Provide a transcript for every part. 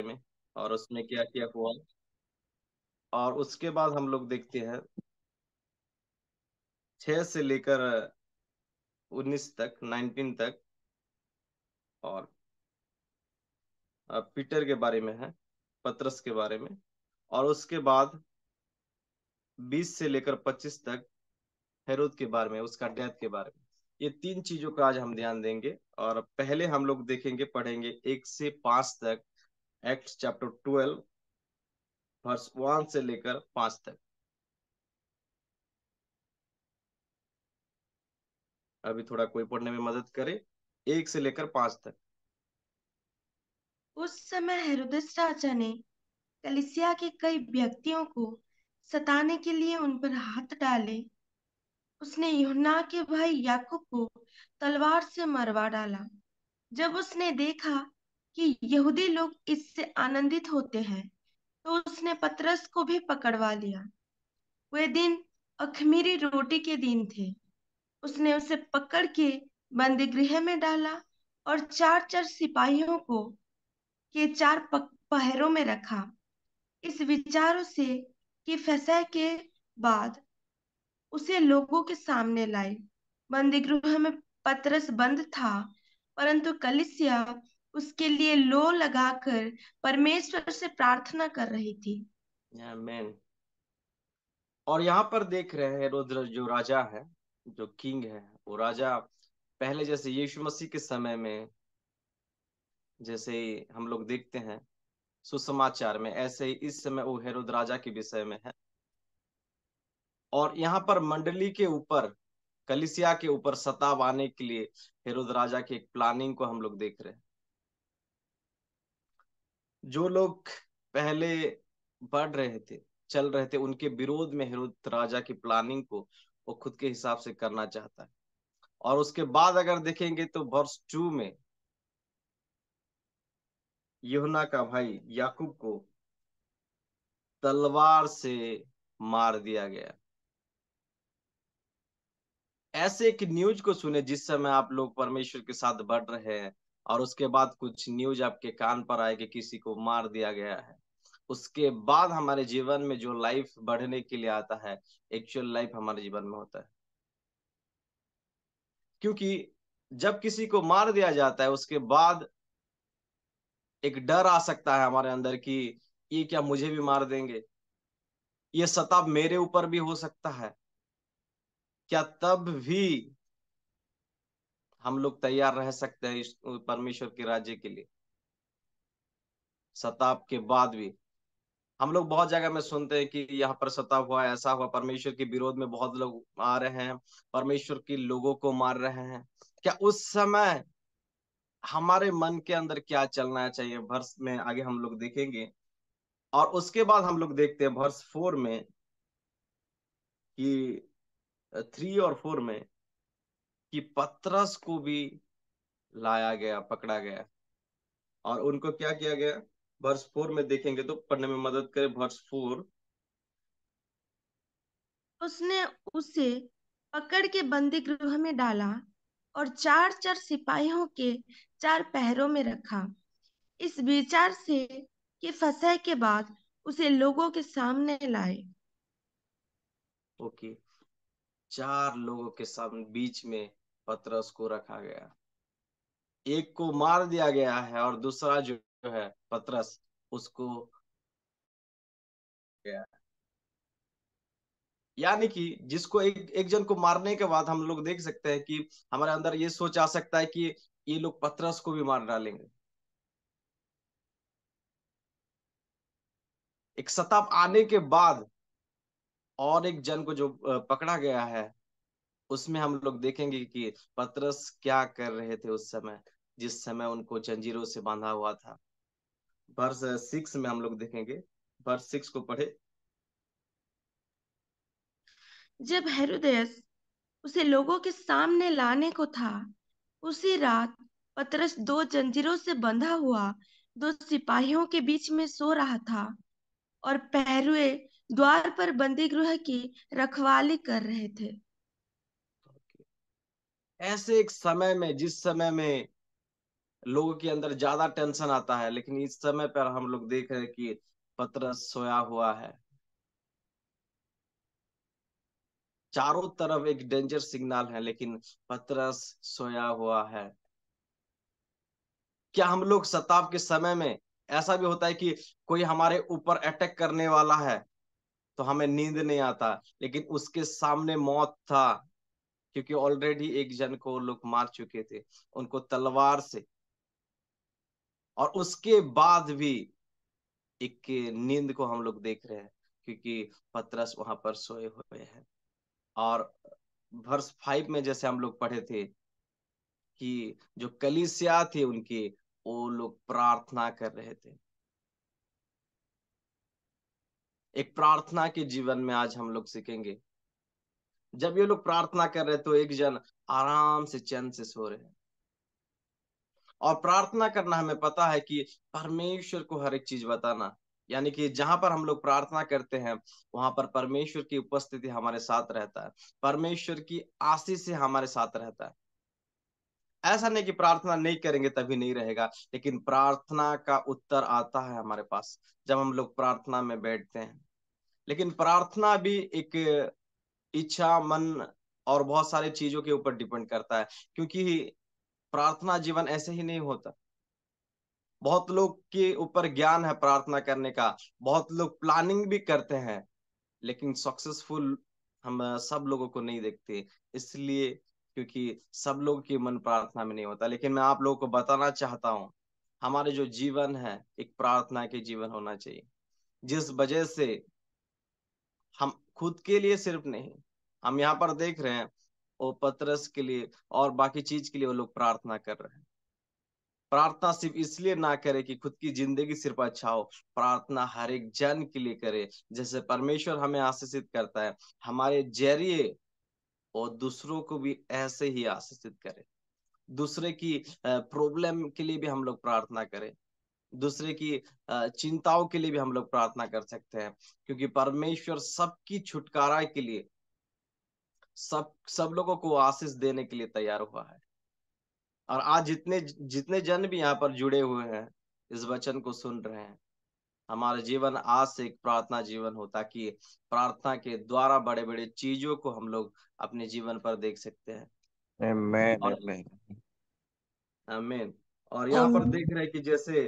में, और उसमें क्या क्या हुआ। और उसके बाद हम लोग देखते हैं 6 से लेकर 19 तक, 19 तक। और पीटर के बारे में है, पतरस के बारे में। और उसके बाद 20 से लेकर 25 तक हेरोद के बारे में, उसका डेथ के बारे में। ये तीन चीजों का आज हम ध्यान देंगे। और पहले हम लोग देखेंगे, पढ़ेंगे 1 से 5 तक, एक्ट चैप्टर 12 वर्स 1 से लेकर 5 तक। अभी थोड़ा कोई पढ़ने में मदद करे, 1 से लेकर 5 तक। उस समय हेरोदेस राजा ने कलीसिया के कई व्यक्तियों को सताने के लिए उन पर हाथ डाले। उसने यूहन्ना के भाई याकूब को तलवार से मरवा डाला। जब उसने देखा कि यहूदी लोग इससे आनंदित होते हैं, तो उसने पतरस को भी पकड़वा लिया। वे दिन अख़मीरी रोटी के दिन थे। उसने उसे पकड़ के बंदीगृह में डाला और चार चार सिपाहियों को के पहरों में रखा। इस विचारों से कि फसह के बाद उसे लोगों के सामने लाए। बंदीगृह में पतरस बंद था, परंतु कलीसिया उसके लिए लो लगाकर परमेश्वर से प्रार्थना कर रही थी। आमीन। और यहाँ पर देख रहे हैं हेरोद जो राजा है, जो किंग है, वो राजा पहले जैसे यीशु मसीह के समय में, जैसे हम लोग देखते हैं सुसमाचार में, ऐसे ही इस समय वो हेरोद राजा के विषय में है। और यहाँ पर मंडली के ऊपर, कलिसिया के ऊपर सताव आने के लिए हेरोद राजा की एक प्लानिंग को हम लोग देख रहे हैं। जो लोग पहले बढ़ रहे थे, चल रहे थे, उनके विरोध में हेरोद राजा की प्लानिंग को वो खुद के हिसाब से करना चाहता है। और उसके बाद अगर देखेंगे तो वर्ष 2 में यूहन्ना का भाई याकूब को तलवार से मार दिया गया। ऐसे एक न्यूज को सुने जिस समय आप लोग परमेश्वर के साथ बढ़ रहे हैं, और उसके बाद कुछ न्यूज आपके कान पर आए कि किसी को मार दिया गया है। उसके बाद हमारे जीवन में जो लाइफ बढ़ने के लिए आता है, एक्चुअल लाइफ हमारे जीवन में होता है। क्योंकि जब किसी को मार दिया जाता है, उसके बाद एक डर आ सकता है हमारे अंदर कि ये क्या मुझे भी मार देंगे, ये सताव मेरे ऊपर भी हो सकता है क्या। तब भी हम लोग तैयार रह सकते हैं इस परमेश्वर के राज्य के लिए। सताव के बाद भी हम लोग बहुत जगह में सुनते हैं कि यहाँ पर सताव हुआ, ऐसा हुआ, परमेश्वर के विरोध में बहुत लोग आ रहे हैं, परमेश्वर के लोगों को मार रहे हैं। क्या उस समय हमारे मन के अंदर क्या चलना चाहिए, वर्ष में आगे हम लोग देखेंगे। और उसके बाद हम लोग देखते हैं वर्ष 4 में कि 3 और 4 में कि पतरस को भी लाया गया, पकड़ा गया, और उनको क्या किया गया। वर्ष 4 में देखेंगे तो पढ़ने में मदद करे, वर्ष 4। उसने उसे पकड़ के बंदी गृह में डाला और चार चार सिपाहियों के चार पहरों में रखा। इस विचार से कि फसह के बाद उसे लोगों के सामने लाए। ओके, 4 लोगों के सामने बीच में पतरस को रखा गया। एक को मार दिया गया है और दूसरा जो है पतरस, उसको गया। यानी कि जिसको एक एक जन को मारने के बाद हम लोग देख सकते हैं कि हमारे अंदर ये सोच आ सकता है कि ये लोग पतरस को भी मार डालेंगे। एक सताव आने के बाद और एक जन को जो पकड़ा गया है, उसमें हम लोग देखेंगे कि पतरस क्या कर रहे थे उस समय, जिस समय उनको जंजीरों से बांधा हुआ था। वर्ष 6 में हम लोग देखेंगे, वर्ष 6 को पढ़े। जब हेरोदेस उसे लोगों के सामने लाने को था, उसी रात पतरस दो जंजीरों से बंधा हुआ दो सिपाहियों के बीच में सो रहा था, और पहरुए द्वार पर बंदी गृह की रखवाली कर रहे थे। ऐसे एक समय में, जिस समय में लोगों के अंदर ज्यादा टेंशन आता है, लेकिन इस समय पर हम लोग देख रहे हैं कि पतरस सोया हुआ है। चारों तरफ एक डेंजर सिग्नल है, लेकिन पतरस सोया हुआ है। क्या हम लोग सताव के समय में ऐसा भी होता है कि कोई हमारे ऊपर अटैक करने वाला है तो हमें नींद नहीं आता, लेकिन उसके सामने मौत था, क्योंकि ऑलरेडी एक जन को लोग मार चुके थे उनको तलवार से, और उसके बाद भी एक नींद को हम लोग देख रहे हैं, क्योंकि पतरस वहां पर सोए हुए हैं। और वर्स 5 में जैसे हम लोग पढ़े थे कि जो कलीसिया थे उनके, वो लोग प्रार्थना कर रहे थे। एक प्रार्थना के जीवन में आज हम लोग सीखेंगे। जब ये लोग प्रार्थना कर रहे तो एक जन आराम से चैन से सो रहे हैं। और प्रार्थना करना हमें पता है कि परमेश्वर को हर एक चीज बताना, यानी कि जहां पर हम लोग प्रार्थना करते हैं वहां पर परमेश्वर की उपस्थिति हमारे साथ रहता है, परमेश्वर की आशीष से हमारे साथ रहता है। ऐसा नहीं कि प्रार्थना नहीं करेंगे तभी नहीं रहेगा, लेकिन प्रार्थना का उत्तर आता है हमारे पास जब हम लोग प्रार्थना में बैठते हैं। लेकिन प्रार्थना भी एक इच्छा, मन और बहुत सारी चीजों के ऊपर डिपेंड करता है, क्योंकि प्रार्थना जीवन ऐसे ही नहीं होता। बहुत लोग के ऊपर ज्ञान है प्रार्थना करने का, बहुत लोग प्लानिंग भी करते हैं, लेकिन सक्सेसफुल हम सब लोगों को नहीं देखते, इसलिए क्योंकि सब लोगों की मन प्रार्थना में नहीं होता। लेकिन मैं आप लोगों को बताना चाहता हूँ, हमारे जो जीवन है एक प्रार्थना के जीवन होना चाहिए, जिस वजह से हम खुद के लिए सिर्फ नहीं, हम यहाँ पर देख रहे हैं वो पतरस के लिए और बाकी चीज के लिए वो लोग प्रार्थना कर रहे हैं। प्रार्थना सिर्फ इसलिए ना करे कि खुद की जिंदगी सिर्फ अच्छा हो, प्रार्थना हर एक जन के लिए करे, जैसे परमेश्वर हमें आशीषित करता है, हमारे जरिए और दूसरों को भी ऐसे ही आशीषित करे। दूसरे की प्रॉब्लम के लिए भी हम लोग प्रार्थना करें, दूसरे की चिंताओं के लिए भी हम लोग प्रार्थना कर सकते हैं, क्योंकि परमेश्वर सबकी छुटकारा के लिए, सब सब लोगों को आशीष देने के लिए तैयार हुआ है। और आज जितने जितने जन भी यहाँ पर जुड़े हुए हैं, इस वचन को सुन रहे हैं, हमारा जीवन आज से एक प्रार्थना जीवन हो, ताकि प्रार्थना के द्वारा बड़े बड़े चीजों को हम लोग अपने जीवन पर देख सकते हैं। Amen, और amen, आमीन। और यहाँ पर देख रहे हैं कि जैसे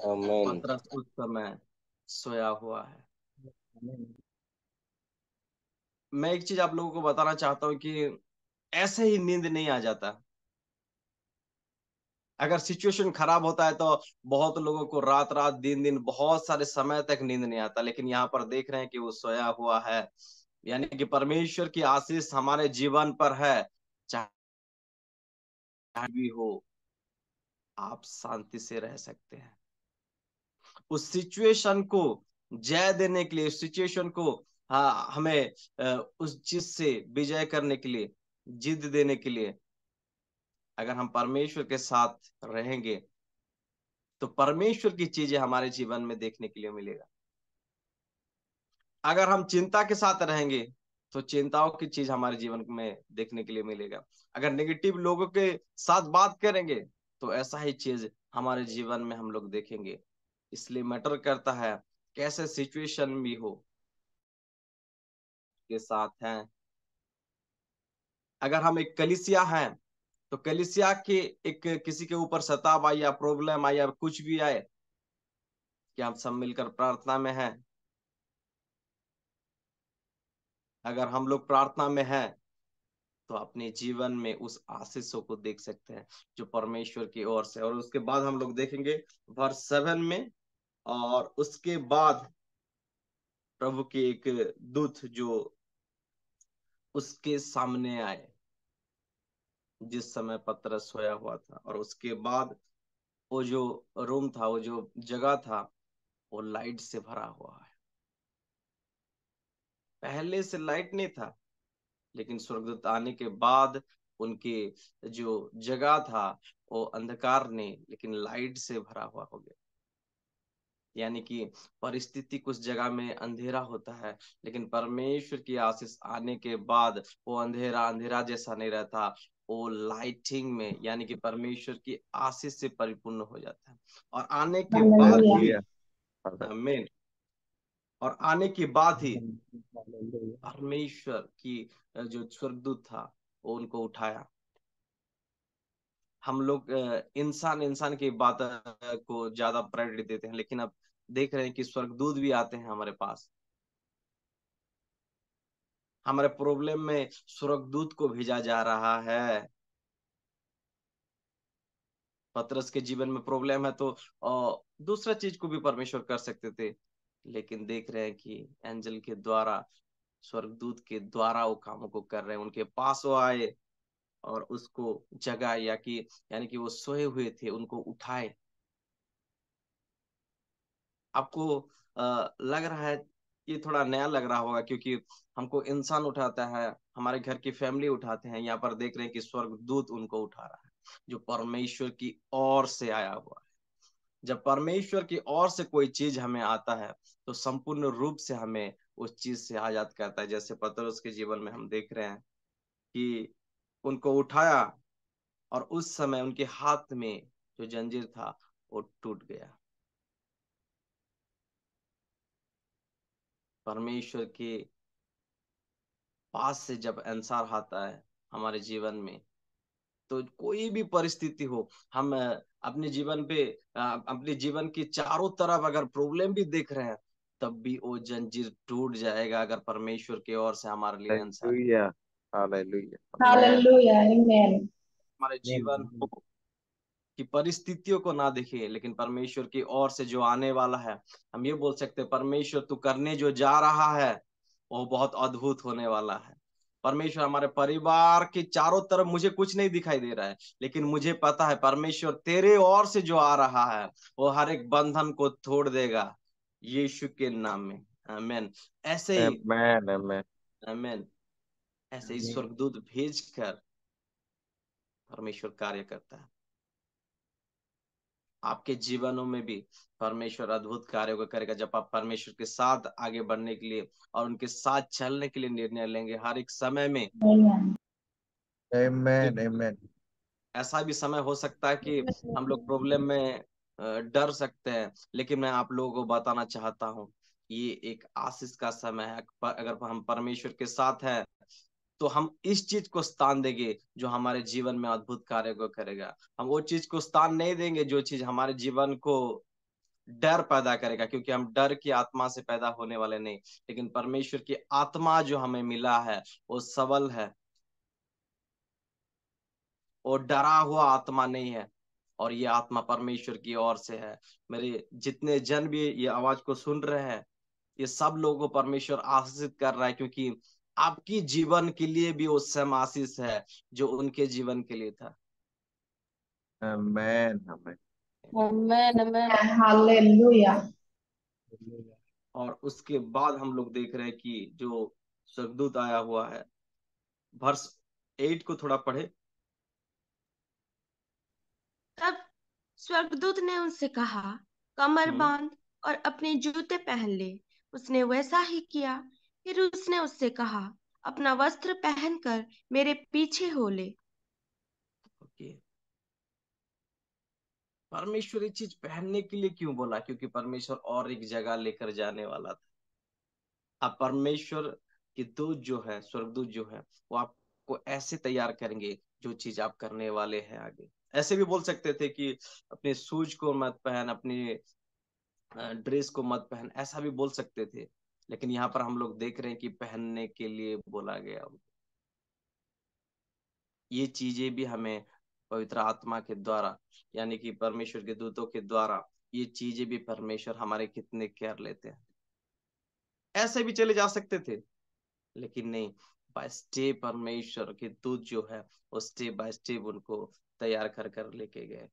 amen. पतरस उस समय सोया हुआ है। मैं एक चीज आप लोगों को बताना चाहता हूँ कि ऐसे ही नींद नहीं आ जाता। अगर सिचुएशन खराब होता है तो बहुत लोगों को रात रात दिन दिन बहुत सारे समय तक नींद नहीं आता, लेकिन यहाँ पर देख रहे हैं कि वो सोया हुआ है, यानी कि परमेश्वर की आशीष हमारे जीवन पर है। चाहे भी हो, आप शांति से रह सकते हैं। उस सिचुएशन को जय देने के लिए, सिचुएशन को, हाँ, हमें उस चीज से विजय करने के लिए, जिद देने के लिए, अगर हम परमेश्वर के साथ रहेंगे तो परमेश्वर की चीजें हमारे जीवन में देखने के लिए मिलेगा। अगर हम चिंता के साथ रहेंगे तो चिंताओं की चीज हमारे जीवन में देखने के लिए मिलेगा। अगर नेगेटिव लोगों के साथ बात करेंगे तो ऐसा ही चीज हमारे जीवन में हम लोग देखेंगे। इसलिए मैटर करता है कैसे सिचुएशन भी हो के साथ हैं। अगर हम एक कलिसिया हैं तो कलिसिया के एक किसी के ऊपर सताव आए या प्रॉब्लम आए या कुछ भी आए, कि हम सब मिलकर प्रार्थना में हैं। अगर हम लोग प्रार्थना में हैं तो अपने जीवन में उस आशीषों को देख सकते हैं जो परमेश्वर की ओर से। और उसके बाद हम लोग देखेंगे वर्ष 7 में, और उसके बाद प्रभु के एक दूत जो उसके सामने आए जिस समय पतरस सोया हुआ था, और उसके बाद वो जो रूम था, वो जो जगह था, वो लाइट से भरा हुआ है। पहले से लाइट नहीं था, लेकिन स्वर्गदूत आने के बाद उनके जो जगह था वो अंधकार नहीं लेकिन लाइट से भरा हुआ हो गया। यानी कि परिस्थिति कुछ जगह में अंधेरा होता है, लेकिन परमेश्वर की आशीष आने के बाद वो अंधेरा अंधेरा जैसा नहीं रहता, वो लाइटिंग में यानी कि परमेश्वर की आशीष से परिपूर्ण हो जाता है। और आने के बाद ही हालेलुया। मेन और आने के बाद ही हालेलुया। परमेश्वर की जो स्वर्गदूत था वो उनको उठाया। हम लोग इंसान इंसान की बात को ज्यादा प्रायोरिटी देते हैं, लेकिन अब देख रहे हैं कि स्वर्गदूत भी आते हैं हमारे पास। हमारे प्रॉब्लम में स्वर्गदूत को भेजा जा रहा है। पतरस के जीवन में प्रॉब्लम है तो दूसरा चीज को भी परमेश्वर कर सकते थे, लेकिन देख रहे हैं कि एंजल के द्वारा, स्वर्गदूत के द्वारा वो कामों को कर रहे हैं। उनके पास वो आए और उसको जगा या कि यानी कि वो सोए हुए थे उनको उठाए। आपको लग रहा है, ये थोड़ा नया लग रहा होगा क्योंकि हमको इंसान उठाता है, हमारे घर की फैमिली उठाते हैं। यहाँ पर देख रहे हैं कि स्वर्गदूत उनको उठा रहा है, जो परमेश्वर की ओर से आया हुआ है। जब परमेश्वर की ओर से कोई चीज हमें आता है तो संपूर्ण रूप से हमें उस चीज से आजाद करता है। जैसे पतरस के जीवन में हम देख रहे हैं कि उनको उठाया और उस समय उनके हाथ में जो जंजीर था वो टूट गया। परमेश्वर के पास से जब इंसान आता है हमारे जीवन में, तो कोई भी परिस्थिति हो, हम अपने जीवन पे अपने जीवन के चारों तरफ अगर प्रॉब्लम भी देख रहे हैं, तब भी वो जंजीर टूट जाएगा अगर परमेश्वर की ओर से हमारे लिए इंसान हालेलुया। हालेलुया। आमेन। Hallelujah. Amen. हमारे जीवन आमेन। हो कि परिस्थितियों को ना देखे, लेकिन परमेश्वर की ओर से जो आने वाला है, हम ये बोल सकते हैं परमेश्वर तू करने जो जा रहा है वो बहुत अद्भुत होने वाला है। परमेश्वर हमारे परिवार के चारों तरफ, मुझे कुछ नहीं दिखाई दे रहा है, लेकिन मुझे पता है परमेश्वर तेरे ओर से जो आ रहा है वो हर एक बंधन को तोड़ देगा यीशु के नाम में। आमीन। ऐसे ही आमेन। आमेन। आमीन। ऐसे ही आमीन। स्वर्गदूत भेजकर परमेश्वर कार्य करता है। आपके जीवनों में भी परमेश्वर अद्भुत कार्यों को करेगा जब आप परमेश्वर के साथ आगे बढ़ने के लिए और उनके साथ चलने के लिए निर्णय लेंगे हर एक समय में। Amen. आमेन। आमेन। ऐसा भी समय हो सकता है कि हम लोग प्रॉब्लम में डर सकते हैं, लेकिन मैं आप लोगों को बताना चाहता हूँ ये एक आशीष का समय है। अगर हम परमेश्वर के साथ हैं तो हम इस चीज को स्थान देंगे जो हमारे जीवन में अद्भुत कार्य को करेगा। हम वो चीज को स्थान नहीं देंगे जो चीज हमारे जीवन को डर पैदा करेगा, क्योंकि हम डर की आत्मा से पैदा होने वाले नहीं, लेकिन परमेश्वर की आत्मा जो हमें मिला है वो सबल है, वो डरा हुआ आत्मा नहीं है। और ये आत्मा परमेश्वर की ओर से है। मेरे जितने जन भी ये आवाज को सुन रहे हैं, ये सब लोगों को परमेश्वर आशीषित कर रहा है, क्योंकि आपकी जीवन के लिए भी वो सेम आशीष है जो उनके जीवन के लिए था। आमेन। आमेन। Amen. Amen. Hallelujah. और उसके बाद हम लोग देख रहे हैं कि जो स्वर्गदूत आया हुआ है, वर्ष 8 को थोड़ा पढ़े। तब स्वर्गदूत ने उनसे कहा, कमर हम्म। बांध और अपने जूते पहन ले। उसने वैसा ही किया। फिर उसने उससे कहा, अपना वस्त्र पहनकर मेरे पीछे हो ले। ओके। परमेश्वर ये चीज पहनने के लिए क्यों बोला? क्योंकि परमेश्वर और एक जगह लेकर जाने वाला था। अब परमेश्वर के दूत जो है, स्वर्गदूत जो है, वो आपको ऐसे तैयार करेंगे जो चीज आप करने वाले हैं आगे। ऐसे भी बोल सकते थे कि अपने शूज को मत पहन, अपनी ड्रेस को मत पहन, ऐसा भी बोल सकते थे। लेकिन यहाँ पर हम लोग देख रहे हैं कि पहनने के लिए बोला गया। ये चीजें भी हमें पवित्र आत्मा के द्वारा यानी कि परमेश्वर के दूतों के द्वारा, ये चीजें भी परमेश्वर हमारे कितने केयर लेते हैं। ऐसे भी चले जा सकते थे, लेकिन नहीं, बाय स्टेप परमेश्वर के दूत जो है वो स्टेप बाय स्टेप उनको तैयार कर कर लेके गए।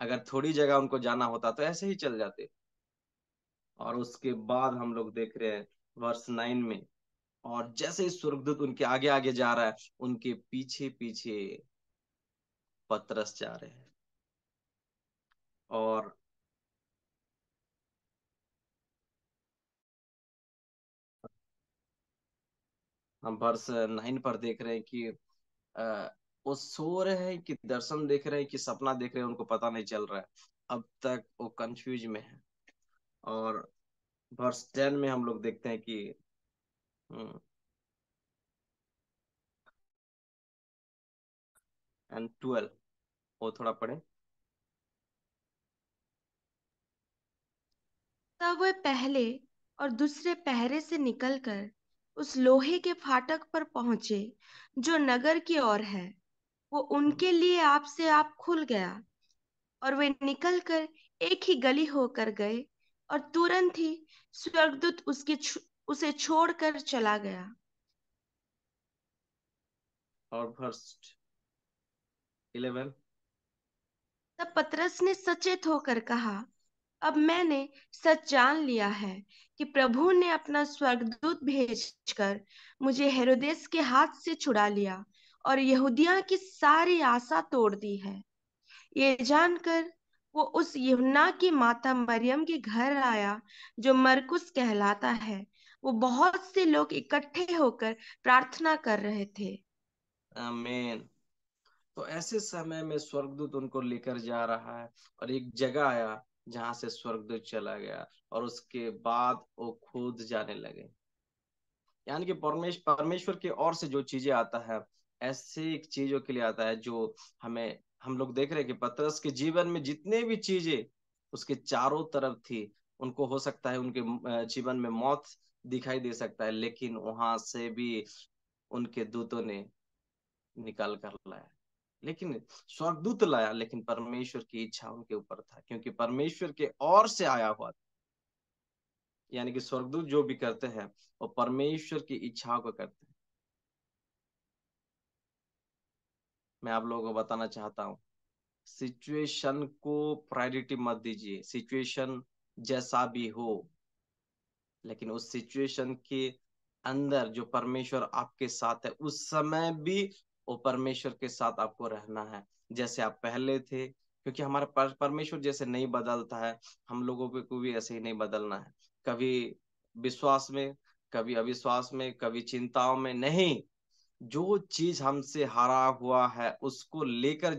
अगर थोड़ी जगह उनको जाना होता तो ऐसे ही चल जाते। और उसके बाद हम लोग देख रहे हैं वर्ष 9 में, और जैसे ही स्वर्गदूत उनके आगे आगे जा रहा है, उनके पीछे पीछे पतरस जा रहे हैं। और हम वर्ष 9 पर देख रहे हैं कि वो सो रहे हैं कि दर्शन देख रहे हैं कि सपना देख रहे हैं, उनको पता नहीं चल रहा है। अब तक वो कंफ्यूज में है। और वर्स 10 में हम लोग देखते हैं कि एंड 12, वो थोड़ा पढ़े। तब वे पहले और दूसरे पहरे से निकलकर उस लोहे के फाटक पर पहुंचे जो नगर की ओर है। वो उनके लिए आप से आप खुल गया और वे निकलकर एक ही गली होकर गए और तुरंत ही स्वर्गदूत उसे छोड़कर चला गया। और वर्स 11। तब पतरस ने सचेत होकर कहा, अब मैंने सच जान लिया है कि प्रभु ने अपना स्वर्गदूत भेजकर मुझे हेरोदेस के हाथ से छुड़ा लिया और यहूदिया की सारी आशा तोड़ दी है। ये जानकर वो उस यूहन्ना की माता मरियम के घर आया जो मरकुस कहलाता है। वो बहुत से लोग इकट्ठे होकर प्रार्थना कर रहे थे। आमीन। तो ऐसे समय में स्वर्गदूत उनको लेकर जा रहा है और एक जगह आया जहां से स्वर्गदूत चला गया, और उसके बाद वो खुद जाने लगे। यानी कि परमेश्वर की ओर से जो चीजें आता है, ऐसे एक चीजों के लिए आता है जो हमें, हम लोग देख रहे हैं कि पतरस के जीवन में जितने भी चीजें उसके चारों तरफ थी, उनको हो सकता है उनके जीवन में मौत दिखाई दे सकता है, लेकिन वहां से भी उनके दूतों ने निकाल कर लाया। लेकिन स्वर्गदूत लाया, लेकिन परमेश्वर की इच्छा उनके ऊपर था, क्योंकि परमेश्वर के ओर से आया हुआ था। यानी कि स्वर्गदूत जो भी करते हैं वो परमेश्वर की इच्छाओं को करते हैं। मैं आप लोगों को बताना चाहता हूँ, सिचुएशन को प्रायोरिटी मत दीजिए। सिचुएशन जैसा भी हो, लेकिन उस सिचुएशन के अंदर जो परमेश्वर आपके साथ है, उस समय भी वो परमेश्वर के साथ आपको रहना है, जैसे आप पहले थे। क्योंकि हमारा परमेश्वर जैसे नहीं बदलता है, हम लोगों को भी ऐसे ही नहीं बदलना है। कभी विश्वास में, कभी अविश्वास में, कभी चिंताओं में नहीं। जो चीज हमसे हारा हुआ है उसको लेकर,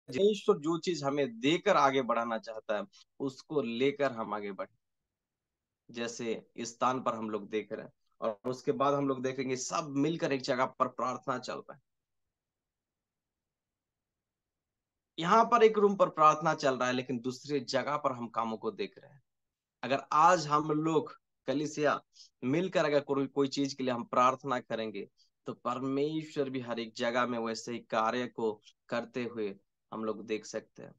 परमेश्वर जो चीज हमें देकर आगे बढ़ाना चाहता है उसको लेकर हम आगे बढ़े। जैसे इस स्थान पर हम लोग देख रहे हैं, और उसके बाद हम लोग देखेंगे सब मिलकर एक जगह पर प्रार्थना चल रहा है। यहाँ पर एक रूम पर प्रार्थना चल रहा है, लेकिन दूसरी जगह पर हम कामों को देख रहे हैं। अगर आज हम लोग कलीसिया मिलकर अगर कोई चीज के लिए हम प्रार्थना करेंगे, तो परमेश्वर भी हर एक जगह में वैसे ही कार्य को करते हुए हम लोग देख सकते हैं।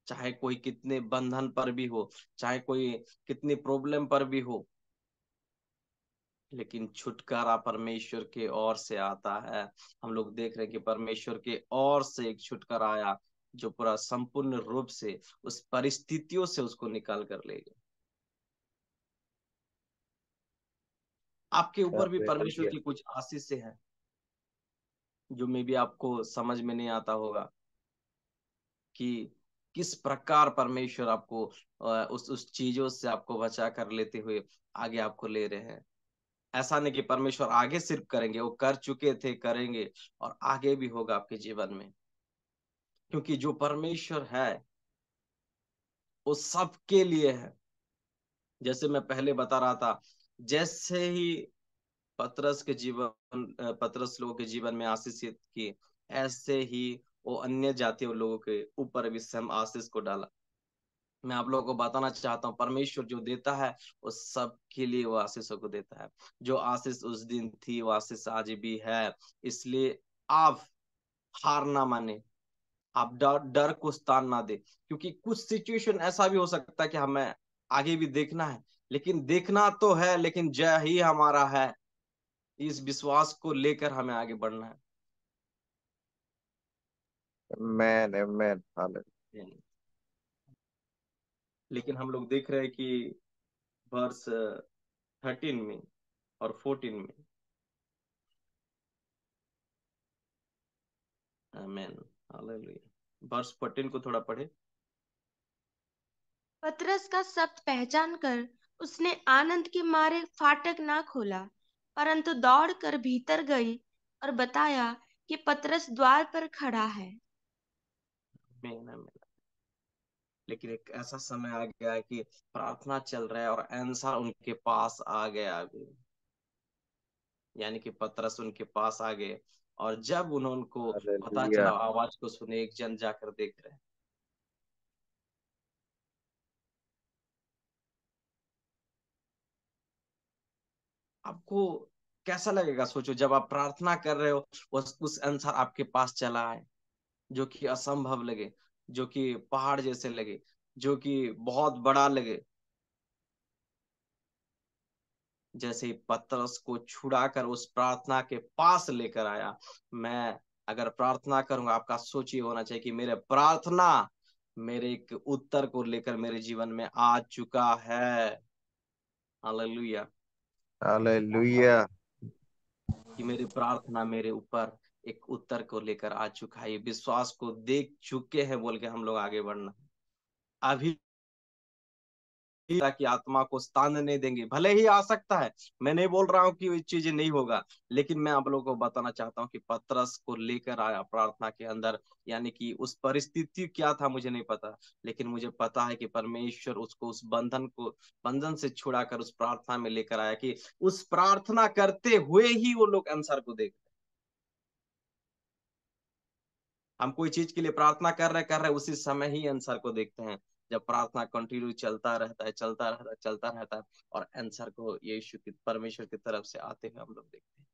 चाहे कोई कितने बंधन पर भी हो, चाहे कोई कितनी प्रॉब्लम पर भी हो, लेकिन छुटकारा परमेश्वर के ओर से आता है। हम लोग देख रहे हैं कि परमेश्वर के ओर से एक छुटकारा आया जो पूरा संपूर्ण रूप से उस परिस्थितियों से उसको निकाल कर ले गया। आपके ऊपर भी परमेश्वर हालेलुया। की कुछ आशीष है जो मे भी आपको समझ में नहीं आता होगा कि किस प्रकार परमेश्वर आपको उस चीजों से आपको बचा कर लेते हुए आगे आपको ले रहे हैं। ऐसा नहीं कि परमेश्वर आगे सिर्फ करेंगे, वो कर चुके थे, करेंगे, और आगे भी होगा आपके जीवन में। क्योंकि जो परमेश्वर है वो सबके लिए है। जैसे मैं पहले बता रहा था, जैसे ही पतरस लोगों के जीवन में आशीषित की, ऐसे ही वो अन्य जातियों लोगों के ऊपर भी सम आशीष को डाला। मैं आप लोगों को बताना चाहता हूँ, परमेश्वर जो देता है वो सबके लिए वो आशीषों को देता है। जो आशीष उस दिन थी वो आशीष आज भी है। इसलिए आप हार ना माने, आप डर डर को स्थान ना दे। क्योंकि कुछ सिचुएशन ऐसा भी हो सकता है कि हमें आगे भी देखना है, लेकिन देखना तो है, लेकिन जय ही हमारा है। इस विश्वास को लेकर हमें आगे बढ़ना आमेन आमेन हालेलुया। है। लेकिन हम लोग देख रहे हैं कि वर्स 13 में और 14 में, आमेन हालेलुया, वर्स 14 को थोड़ा पढ़े। पतरस का शब्द पहचान कर उसने आनंद के मारे फाटक ना खोला, परंतु दौड़कर भीतर गई और बताया कि पतरस द्वार पर खड़ा है। आमीन, आमीन। लेकिन एक ऐसा समय आ गया है कि प्रार्थना चल रहा है और आंसर उनके पास आ गया अभी, यानी कि पतरस उनके पास आ गए। और जब उनको पता चला, हालेलुया। आवाज को सुने, एक जन जाकर देख रहे हैं। आपको कैसा लगेगा? सोचो, जब आप प्रार्थना कर रहे हो, उस आंसर आपके पास चला है, जो कि असंभव लगे, जो कि पहाड़ जैसे लगे, जो कि बहुत बड़ा लगे। जैसे ही पतरस को छुड़ाकर उस प्रार्थना के पास लेकर आया। मैं अगर प्रार्थना करूंगा, आपका सोच ये होना चाहिए कि मेरे प्रार्थना मेरे एक उत्तर को लेकर मेरे जीवन में आ चुका है। हालेलुया। हालेलुया। कि मेरी प्रार्थना मेरे ऊपर एक उत्तर को लेकर आ चुका है, ये विश्वास को देख चुके हैं बोल के हम लोग आगे बढ़ना है। अभी की आत्मा को स्थान नहीं देंगे, भले ही आ सकता है। मैं नहीं बोल रहा हूँ कि ये चीजें नहीं होगा, लेकिन मैं आप लोगों को बताना चाहता हूँ कि पतरस को लेकर आया प्रार्थना के अंदर। यानी कि उस परिस्थिति क्या था मुझे नहीं पता, लेकिन मुझे पता है कि परमेश्वर उसको उस बंधन से छुड़ाकर उस प्रार्थना में लेकर आया, कि उस प्रार्थना करते हुए ही वो लोग आंसर को देख। हम कोई चीज के लिए प्रार्थना कर रहे उसी समय ही आंसर को देखते हैं। जब प्रार्थना कंटिन्यू चलता रहता है, चलता रहता है, चलता रहता है, और आंसर को यीशु की, परमेश्वर की तरफ से आते हुए हम लोग देखते हैं।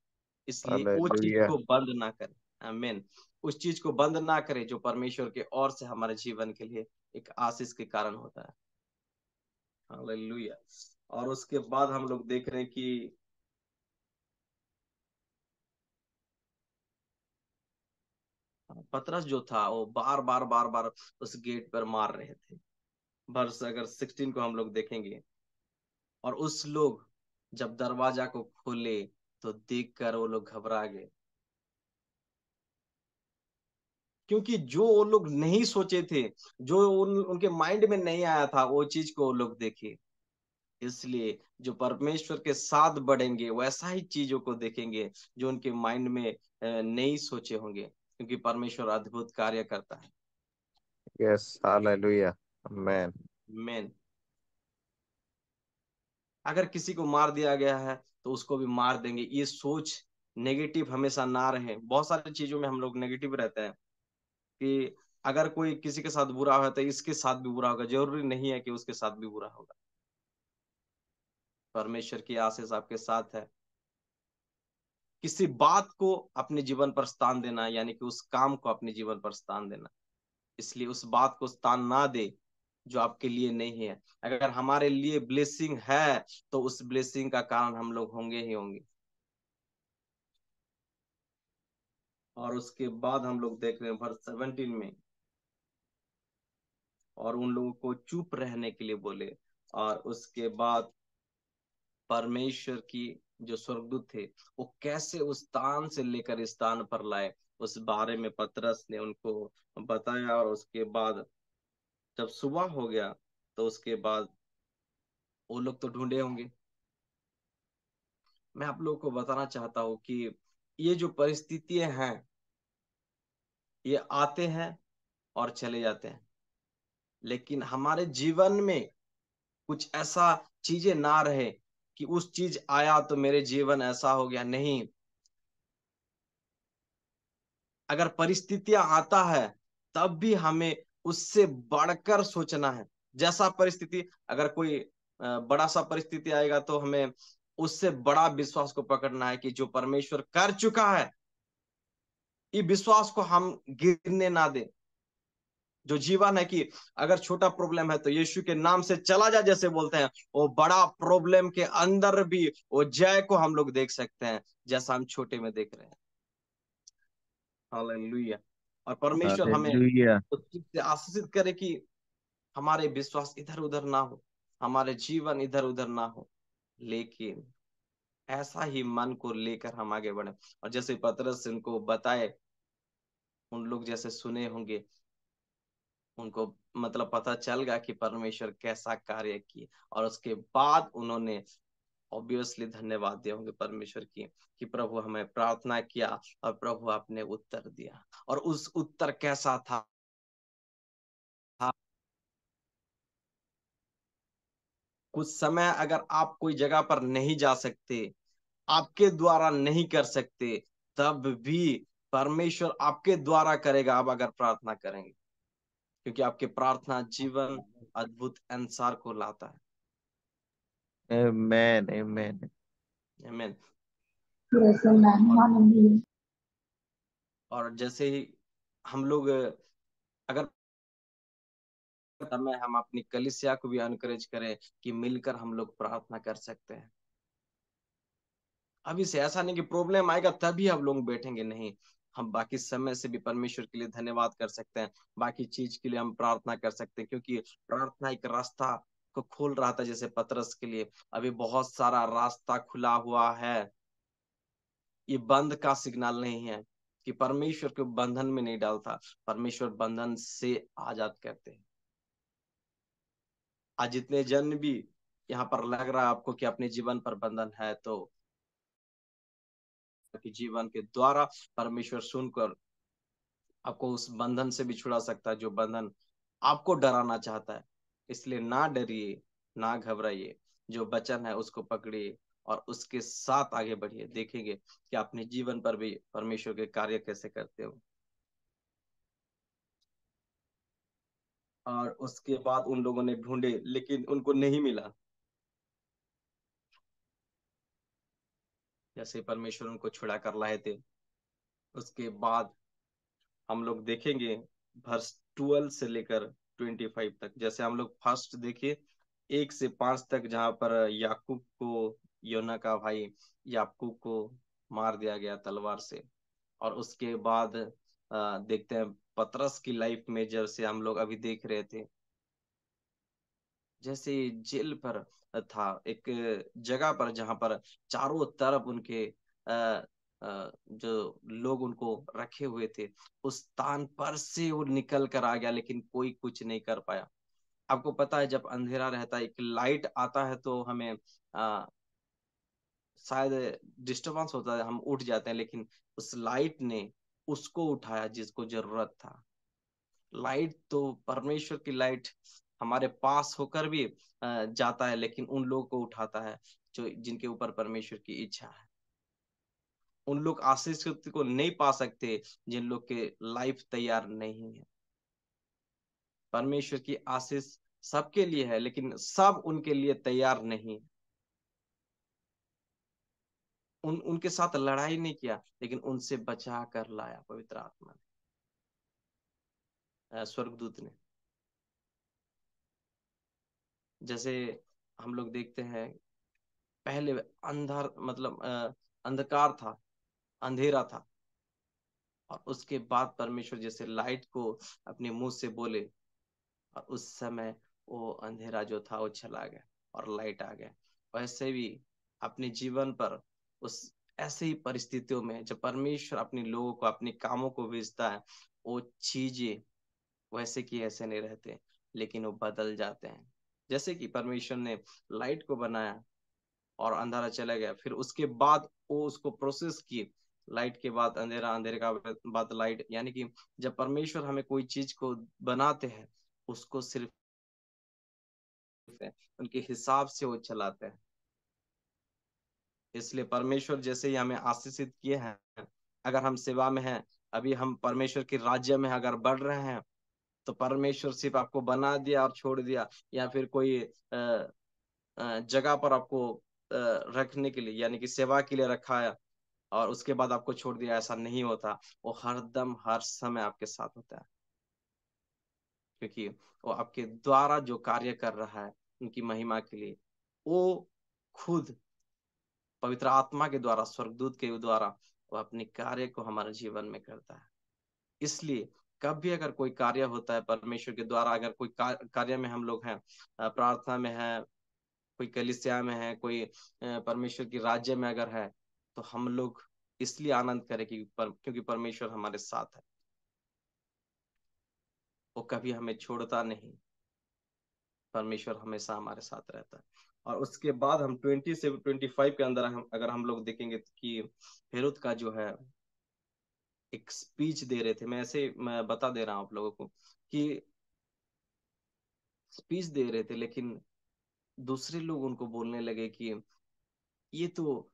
इसलिए वो चीज हालेलुया। को बंद ना करें। आमीन। उस चीज को बंद ना करें जो परमेश्वर के ओर से हमारे जीवन के लिए एक आशीष के कारण होता है। हालेलुया। और उसके बाद हम लोग देख रहे हैं कि पतरस जो था वो बार बार उस गेट पर मार रहे थे। वर्ष अगर 16 को हम लोग देखेंगे, और उस लोग जब दरवाजा को खोले तो देखकर वो लोग घबरा गए, क्योंकि जो वो लोग नहीं सोचे थे, जो उनके माइंड में नहीं आया था, वो चीज को वो लोग देखे। इसलिए जो परमेश्वर के साथ बढ़ेंगे वैसा ही चीजों को देखेंगे जो उनके माइंड में नहीं सोचे होंगे, क्योंकि परमेश्वर अद्भुत कार्य करता है। यस। हालेलुया। आमेन। मेन, अगर किसी को मार दिया गया है तो उसको भी मार देंगे, ये सोच नेगेटिव हमेशा ना रहे। बहुत सारी चीजों में हम लोग नेगेटिव रहते हैं कि अगर कोई किसी के साथ बुरा हो तो इसके साथ भी बुरा होगा, जरूरी नहीं है कि उसके साथ भी बुरा होगा। परमेश्वर की आशीष आपके साथ है। किसी बात को अपने जीवन पर स्थान देना, यानी कि उस काम को अपने जीवन पर स्थान देना। इसलिए उस बात को स्थान ना दे जो आपके लिए नहीं है। अगर हमारे लिए ब्लेसिंग है तो उस ब्लेसिंग का कारण हम लोग होंगे ही होंगे। और उसके बाद हम लोग देख रहे हैं वर्ष 17 में, और उन लोगों को चुप रहने के लिए बोले। और उसके बाद परमेश्वर की जो स्वर्गदूत थे वो कैसे उस स्थान से लेकर इस स्थान पर लाए, उस बारे में पतरस ने उनको बताया। और उसके बाद जब सुबह हो गया तो उसके बाद वो लोग तो ढूंढे होंगे। मैं आप लोगों को बताना चाहता हूँ कि ये जो परिस्थितियां हैं, ये आते हैं और चले जाते हैं, लेकिन हमारे जीवन में कुछ ऐसा चीजें ना रहे कि उस चीज आया तो मेरे जीवन ऐसा हो गया। नहीं, अगर परिस्थितियां आता है तब भी हमें उससे बढ़कर सोचना है। जैसा परिस्थिति, अगर कोई बड़ा सा परिस्थिति आएगा तो हमें उससे बड़ा विश्वास को पकड़ना है कि जो परमेश्वर कर चुका है, ये विश्वास को हम गिरने ना दें। जो जीवन है कि अगर छोटा प्रॉब्लम है तो यीशु के नाम से चला जा, जैसे बोलते हैं, वो बड़ा प्रॉब्लम के अंदर भी वो जय को हम लोग देख सकते हैं, जैसा हम छोटे में देख रहे हैं। हालेलुया। और परमेश्वर हमें हालेलुया। उस चीज से आशीषित करे कि हमारे विश्वास इधर उधर ना हो, हमारे जीवन इधर उधर ना हो, लेकिन ऐसा ही मन को लेकर हम आगे बढ़े। और जैसे पतरस इनको बताए, उन लोग जैसे सुने होंगे, उनको मतलब पता चल गया कि परमेश्वर कैसा कार्य किए। और उसके बाद उन्होंने ऑब्वियसली धन्यवाद दिए होंगे परमेश्वर की कि प्रभु हमें प्रार्थना किया और प्रभु आपने उत्तर दिया। और उस उत्तर कैसा था? कुछ समय अगर आप कोई जगह पर नहीं जा सकते, आपके द्वारा नहीं कर सकते, तब भी परमेश्वर आपके द्वारा करेगा, आप अगर प्रार्थना करेंगे, क्योंकि आपके प्रार्थना जीवन अद्भुत अंसार को लाता है। Amen. Amen. आमीन। Yes, amen. Hallelujah. और जैसे ही हम लोग अगर समय हम अपनी कलीसिया को भी एनकरेज करें कि मिलकर हम लोग प्रार्थना कर सकते हैं। अभी से ऐसा नहीं कि प्रॉब्लम आएगा तभी हम लोग बैठेंगे, नहीं, हम बाकी समय से भी परमेश्वर के लिए धन्यवाद कर सकते हैं, बाकी चीज के लिए हम प्रार्थना कर सकते हैं, क्योंकि प्रार्थना एक रास्ता को खोल रहा था जैसे पतरस के लिए। अभी बहुत सारा रास्ता खुला हुआ है, ये बंद का सिग्नल नहीं है कि परमेश्वर को बंधन में नहीं डालता, परमेश्वर बंधन से आजाद करते हैं। आज जितने जन भी यहाँ पर लग रहा है आपको कि अपने जीवन पर बंधन है, तो कि जीवन के द्वारा परमेश्वर सुनकर आपको उस बंधन से भी छुड़ा सकता है जो बंधन आपको डराना चाहता है। इसलिए ना डरिए, ना घबराइए, जो वचन है उसको पकड़िए और उसके साथ आगे बढ़िए। देखेंगे कि अपने जीवन पर भी परमेश्वर के कार्य कैसे करते हो। और उसके बाद उन लोगों ने ढूंढे लेकिन उनको नहीं मिला। जैसे परमेश्वर उनको छुड़ा कर लाए थे, उसके बाद हम लोग देखेंगे वर्स 12 से लेकर 25 तक। जैसे हम लोग फर्स्ट देखिए 1 से 5 तक, जहां पर याकूब को, योना का भाई याकूब को मार दिया गया तलवार से। और उसके बाद देखते हैं पतरस की लाइफ में, जैसे हम लोग अभी देख रहे थे, जैसे जेल पर था, एक जगह पर जहां पर चारों तरफ उनके जो लोग उनको रखे हुए थे, उस स्थान पर से वो निकल कर आ गया, लेकिन कोई कुछ नहीं कर पाया। आपको पता है जब अंधेरा रहता है, एक लाइट आता है तो हमें शायद डिस्टरबेंस होता है, हम उठ जाते हैं, लेकिन उस लाइट ने उसको उठाया जिसको जरूरत था। लाइट तो परमेश्वर की लाइट हमारे पास होकर भी जाता है, लेकिन उन लोगों को उठाता है जो जिनके ऊपर परमेश्वर की इच्छा है। उन लोग आशीष को नहीं पा सकते जिन लोग के लाइफ तैयार नहीं है। परमेश्वर की आशीष सबके लिए है, लेकिन सब उनके लिए तैयार नहीं है। उनके साथ लड़ाई नहीं किया, लेकिन उनसे बचा कर लाया पवित्र आत्मा ने, स्वर्गदूत ने। जैसे हम लोग देखते हैं पहले अंधार मतलब अंधकार था, अंधेरा था, और उसके बाद परमेश्वर जैसे लाइट को अपने मुंह से बोले, और उस समय वो अंधेरा जो था वो चला गया और लाइट आ गया। वैसे भी अपने जीवन पर उस ऐसे ही परिस्थितियों में जब परमेश्वर अपने लोगों को अपने कामों को भेजता है, वो चीजें वैसे की ऐसे नहीं रहते, लेकिन वो बदल जाते हैं। जैसे कि परमेश्वर ने लाइट को बनाया और अंधेरा चला गया, फिर उसके बाद वो उसको प्रोसेस किए, लाइट के बाद अंधेरा, अंधेरे का बाद लाइट। यानी कि जब परमेश्वर हमें कोई चीज को बनाते हैं, उसको सिर्फ उनके हिसाब से वो चलाते हैं। इसलिए परमेश्वर जैसे ही हमें आशीषित किए हैं, अगर हम सेवा में हैं, अभी हम परमेश्वर के राज्य में अगर बढ़ रहे हैं, तो परमेश्वर सिर्फ आपको बना दिया और छोड़ दिया, या फिर कोई जगह पर आपको रखने के लिए, यानी कि सेवा के लिए रखा है और उसके बाद आपको छोड़ दिया, ऐसा नहीं होता। वो हर दम हर समय आपके साथ होता है, क्योंकि वो आपके द्वारा जो कार्य कर रहा है उनकी महिमा के लिए, वो खुद पवित्र आत्मा के द्वारा, स्वर्गदूत के द्वारा वो अपने कार्य को हमारे जीवन में करता है। इसलिए कभी अगर कोई कार्य होता है परमेश्वर के द्वारा, अगर कोई कार्य में हम लोग हैं, प्रार्थना में है, कोई कलीसिया में है, कोई परमेश्वर की राज्य में अगर है, तो हम लोग इसलिए आनंद करें क्योंकि परमेश्वर हमारे साथ है। वो कभी हमें छोड़ता नहीं, परमेश्वर हमेशा हमारे साथ रहता है। और उसके बाद हम 20 से 25 के अंदर अगर हम लोग देखेंगे कि हेरोद का जो है एक स्पीच दे रहे थे। मैं बता दे रहा हूँ आप लोगों को कि स्पीच दे रहे थे, लेकिन दूसरे लोग उनको बोलने लगे कि ये तो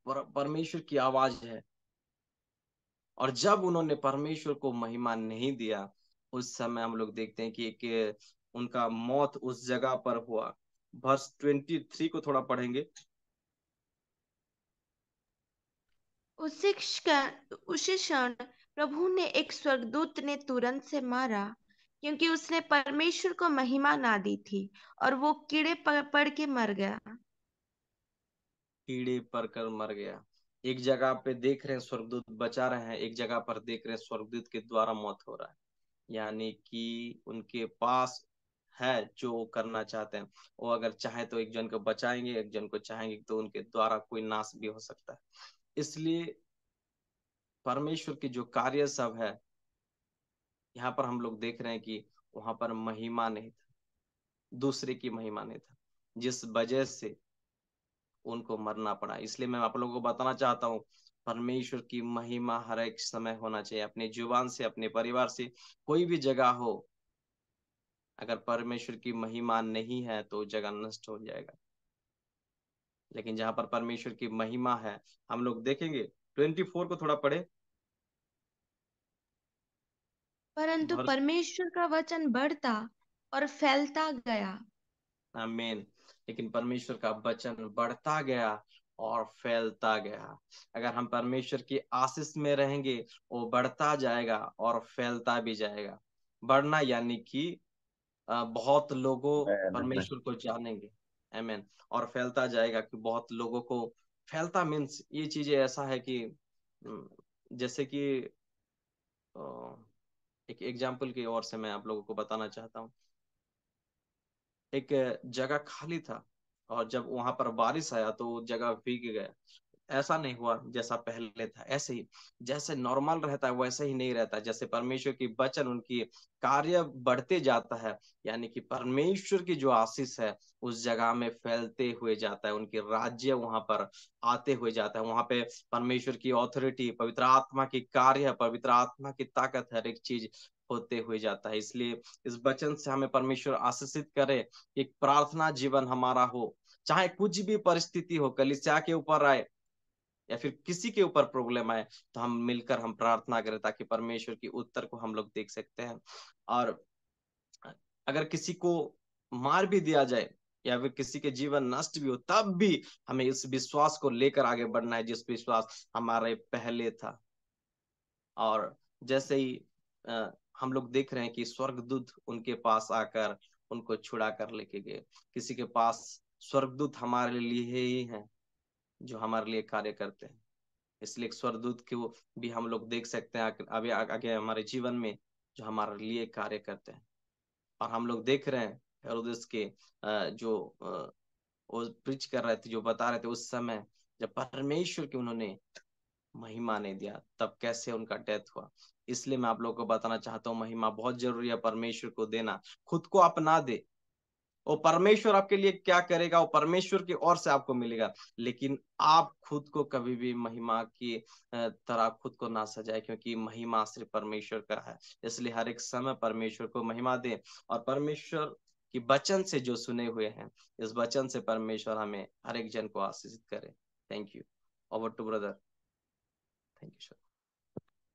परमेश्वर की आवाज है। और जब उन्होंने परमेश्वर को महिमा नहीं दिया, उस समय हम लोग देखते हैं कि एक उनका मौत उस जगह पर हुआ। वर्स 23 को थोड़ा पढ़ेंगे। उसी क्षण प्रभु ने एक स्वर्गदूत ने तुरंत से मारा, क्योंकि उसने परमेश्वर को महिमा ना दी थी, और वो कीड़े पड़ के मर गया। कीड़े पड़कर मर गया। एक जगह पे देख रहे हैं स्वर्गदूत बचा रहे हैं, एक जगह पर देख रहे हैं स्वर्गदूत के द्वारा मौत हो रहा है। यानी कि उनके पास है जो वो करना चाहते हैं। वो अगर चाहे तो एक जन को बचाएंगे, एक जन को चाहेंगे तो उनके द्वारा कोई नाश भी हो सकता है। इसलिए परमेश्वर की जो कार्य सब है, यहाँ पर हम लोग देख रहे हैं कि वहां पर महिमा नहीं था, दूसरे की महिमा नहीं था, जिस वजह से उनको मरना पड़ा। इसलिए मैं आप लोगों को बताना चाहता हूँ, परमेश्वर की महिमा हर एक समय होना चाहिए, अपने जुबान से, अपने परिवार से, कोई भी जगह हो। अगर परमेश्वर की महिमा नहीं है तो जगह नष्ट हो जाएगा। लेकिन जहां पर परमेश्वर की महिमा है, हम लोग देखेंगे 24 को थोड़ा पढ़े। परंतु वर्ष परमेश्वर का वचन बढ़ता और फैलता गया। आमीन। लेकिन परमेश्वर का वचन बढ़ता गया और फैलता गया। अगर हम परमेश्वर की आशीष में रहेंगे, वो बढ़ता जाएगा और फैलता भी जाएगा। बढ़ना यानी कि बहुत लोगों Amen. परमेश्वर को जानेंगे। आमीन। और फैलता जाएगा कि बहुत लोगों को, फैलता मीन्स ये चीजें ऐसा है कि जैसे कि अ, एक एग्जाम्पल की ओर से मैं आप लोगों को बताना चाहता हूँ। एक जगह खाली था, और जब वहां पर बारिश आया तो वो जगह भीग गया। ऐसा नहीं हुआ जैसा पहले था, ऐसे ही जैसे नॉर्मल रहता है वैसे ही नहीं रहता। जैसे परमेश्वर की वचन, उनकी कार्य बढ़ते जाता है, यानी कि परमेश्वर की जो आशीष है उस जगह में फैलते हुए जाता है, उनकी राज्य वहां पर आते हुए जाता है। वहां पे परमेश्वर की ऑथोरिटी, पवित्र आत्मा की कार्य, पवित्र आत्मा की ताकत, हर एक चीज होते हुए जाता है। इसलिए इस वचन से हमें परमेश्वर आशीषित करे, एक प्रार्थना जीवन हमारा हो। चाहे कुछ भी परिस्थिति हो, कलीसिया के ऊपर आए या फिर किसी के ऊपर प्रॉब्लम आए, तो हम मिलकर हम प्रार्थना करें, ताकि परमेश्वर की उत्तर को हम लोग देख सकते हैं। और अगर किसी को मार भी दिया जाए या फिर किसी के जीवन नष्ट भी हो, तब भी हमें इस विश्वास को लेकर आगे बढ़ना है, जिस विश्वास हमारे पहले था। और जैसे ही हम लोग देख रहे हैं कि स्वर्गदूत उनके पास आकर उनको छुड़ा कर लेके गए। किसी के पास स्वर्गदूत हमारे लिए ही हैं, जो हमारे लिए कार्य करते हैं। इसलिए एक स्वर्गदूत को भी हम लोग देख सकते हैं अभी आगे हमारे जीवन में, जो हमारे लिए कार्य करते हैं। और हम लोग देख रहे हैं हेरोदेस के जो वो प्रीच कर रहे थे, जो बता रहे थे, उस समय जब परमेश्वर की उन्होंने महिमा नहीं दिया, तब कैसे उनका डेथ हुआ। इसलिए मैं आप लोगों को बताना चाहता हूँ, महिमा बहुत जरूरी है परमेश्वर को देना। खुद को अपना दे, वो परमेश्वर आपके लिए क्या करेगा, वो परमेश्वर की ओर से आपको मिलेगा। लेकिन आप खुद को कभी भी महिमा की तरह खुद को ना सजाए, क्योंकि महिमा सिर्फ परमेश्वर का है। इसलिए हर एक समय परमेश्वर को महिमा दें, और परमेश्वर की वचन से जो सुने हुए हैं, इस वचन से परमेश्वर हमें हर एक जन को आशीषित करे। Thank you. Over to brother. Thank you sir.